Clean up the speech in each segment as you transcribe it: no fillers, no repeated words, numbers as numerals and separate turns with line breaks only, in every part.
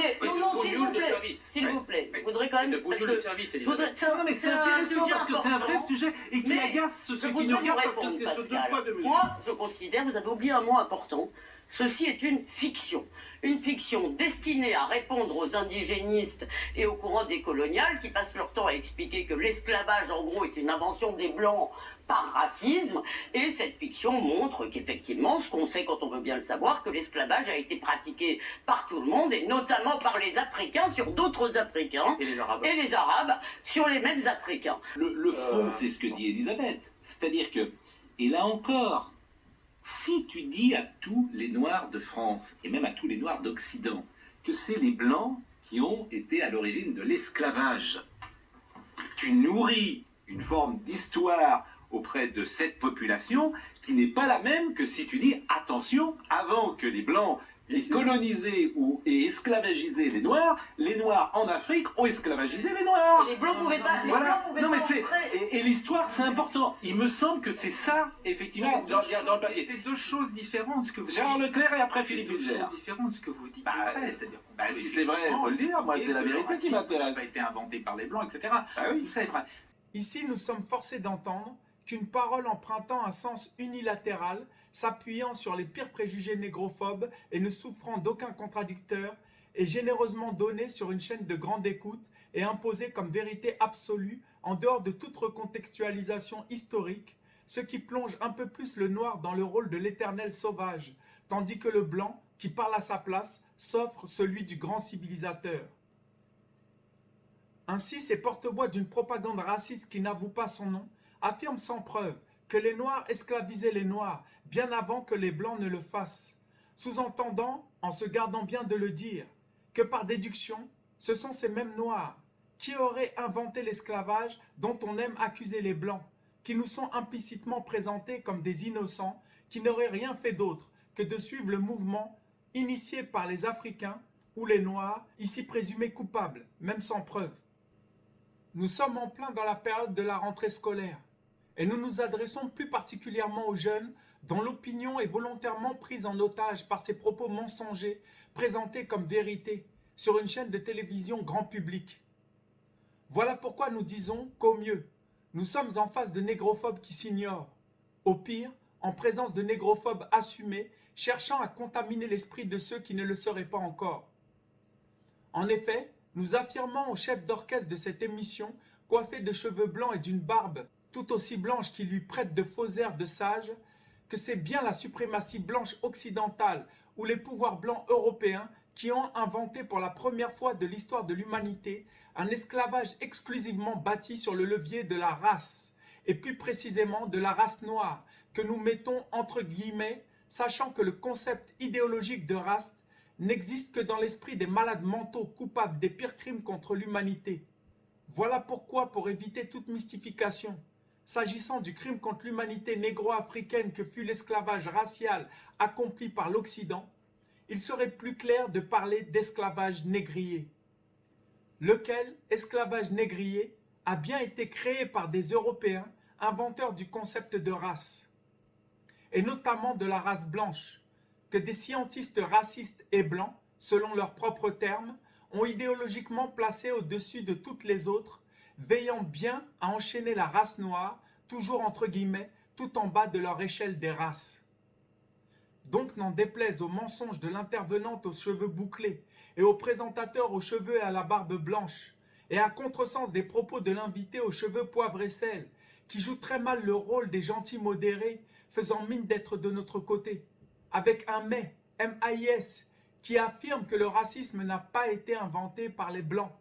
attendez, non, s'il vous plaît, je voudrais quand même...
De bouillon de service, Elisabeth.
Non, mais c'est intéressant parce que c'est un vrai sujet et qui agace ceux qui nous regardent parce que c'est sur deux poids deux mesures.
Moi, je considère, vous avez oublié un mot important, ceci est une fiction. Une fiction destinée à répondre aux indigénistes et aux courants décoloniales qui passent leur temps à expliquer que l'esclavage, en gros, est une invention des Blancs par racisme. Et cette fiction montre qu'effectivement, ce qu'on sait quand on veut bien le savoir, que l'esclavage a été pratiqué par tout le monde, et notamment par les Africains sur d'autres Africains.
Et
les Arabes sur les mêmes Africains.
Le fond, c'est ce que dit Elisabeth. C'est-à-dire que, et là encore, si tu dis à tous les Noirs de France, et même à tous les Noirs d'Occident, que c'est les Blancs qui ont été à l'origine de l'esclavage, tu nourris une forme d'histoire auprès de cette population qui n'est pas la même que si tu dis attention, avant que les Blancs aient colonisé ou aient esclavagisé les Noirs en Afrique ont esclavagisé les Noirs.
Et les Blancs pouvaient pas. Les
Voilà.
Blancs pouvaient
Non, mais
pas
c'est
rentrer.
et l'histoire c'est important. Il me semble que c'est ça effectivement dans le papier.
C'est deux choses différentes ce que vous
Gérard
dites.
Leclerc et après
C'est
Philippe
deux
Bilger.
choses différentes ce que vous dites.
Bah,
après, c'est-à-dire qu'on peut
si c'est vrai, il faut le dire. Moi, c'est la
que le
vérité qui
racisme n'a
m'intéresse.
pas été inventé par les Blancs, etc.
Ah oui.
Tout ça est vrai.
Ici, nous sommes forcés d'entendre qu'une parole empruntant un sens unilatéral, s'appuyant sur les pires préjugés négrophobes et ne souffrant d'aucun contradicteur, est généreusement donnée sur une chaîne de grande écoute et imposée comme vérité absolue en dehors de toute recontextualisation historique, ce qui plonge un peu plus le noir dans le rôle de l'éternel sauvage, tandis que le blanc, qui parle à sa place, s'offre celui du grand civilisateur. Ainsi, ces porte-voix d'une propagande raciste qui n'avoue pas son nom affirment sans preuve que les Noirs esclavagisaient les Noirs bien avant que les Blancs ne le fassent, sous-entendant, en se gardant bien de le dire, que par déduction, ce sont ces mêmes Noirs qui auraient inventé l'esclavage dont on aime accuser les Blancs, qui nous sont implicitement présentés comme des innocents qui n'auraient rien fait d'autre que de suivre le mouvement initié par les Africains ou les Noirs, ici présumés coupables, même sans preuve. Nous sommes en plein dans la période de la rentrée scolaire et nous nous adressons plus particulièrement aux jeunes dont l'opinion est volontairement prise en otage par ces propos mensongers présentés comme vérité sur une chaîne de télévision grand public. Voilà pourquoi nous disons qu'au mieux, nous sommes en face de négrophobes qui s'ignorent, au pire, en présence de négrophobes assumés cherchant à contaminer l'esprit de ceux qui ne le seraient pas encore. En effet, nous affirmons au chef d'orchestre de cette émission, coiffé de cheveux blancs et d'une barbe tout aussi blanche qui lui prête de faux airs de sage, que c'est bien la suprématie blanche occidentale ou les pouvoirs blancs européens qui ont inventé pour la première fois de l'histoire de l'humanité un esclavage exclusivement bâti sur le levier de la race, et plus précisément de la race noire, que nous mettons entre guillemets, sachant que le concept idéologique de race n'existe que dans l'esprit des malades mentaux coupables des pires crimes contre l'humanité. Voilà pourquoi, pour éviter toute mystification, s'agissant du crime contre l'humanité négro-africaine que fut l'esclavage racial accompli par l'Occident, il serait plus clair de parler d'esclavage négrier. Lequel, esclavage négrier, a bien été créé par des Européens inventeurs du concept de race, et notamment de la race blanche, que des scientistes racistes et blancs, selon leurs propres termes, ont idéologiquement placé au-dessus de toutes les autres, veillant bien à enchaîner la race noire, toujours entre guillemets, tout en bas de leur échelle des races. Donc n'en déplaise aux mensonges de l'intervenante aux cheveux bouclés et au présentateur aux cheveux et à la barbe blanche, et à contresens des propos de l'invité aux cheveux poivre et sel, qui joue très mal le rôle des gentils modérés, faisant mine d'être de notre côté, avec un mais, M-A-I-S, qui affirme que le racisme n'a pas été inventé par les Blancs.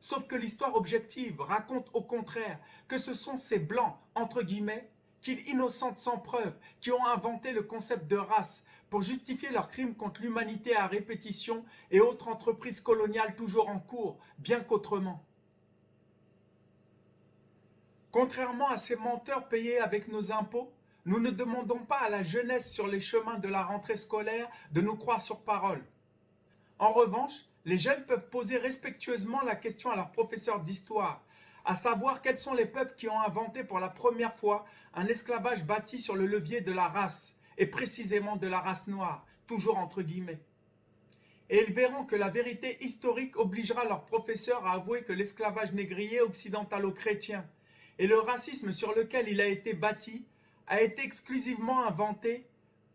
Sauf que l'histoire objective raconte au contraire que ce sont ces Blancs, entre guillemets, qu'ils innocentent sans preuve, qui ont inventé le concept de race pour justifier leurs crimes contre l'humanité à répétition et autres entreprises coloniales toujours en cours, bien qu'autrement. Contrairement à ces menteurs payés avec nos impôts, nous ne demandons pas à la jeunesse sur les chemins de la rentrée scolaire de nous croire sur parole. En revanche, les jeunes peuvent poser respectueusement la question à leur professeur d'histoire, à savoir quels sont les peuples qui ont inventé pour la première fois un esclavage bâti sur le levier de la race, et précisément de la race noire, toujours entre guillemets. Et ils verront que la vérité historique obligera leurs professeurs à avouer que l'esclavage négrier occidentalo-chrétien et le racisme sur lequel il a été bâti a été exclusivement inventé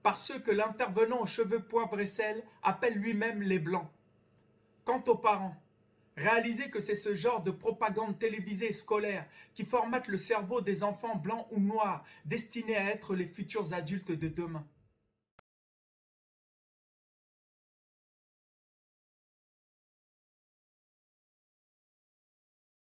par ceux que l'intervenant aux cheveux poivre et sel appelle lui-même les Blancs. Quant aux parents, réalisez que c'est ce genre de propagande télévisée et scolaire qui formate le cerveau des enfants blancs ou noirs destinés à être les futurs adultes de demain.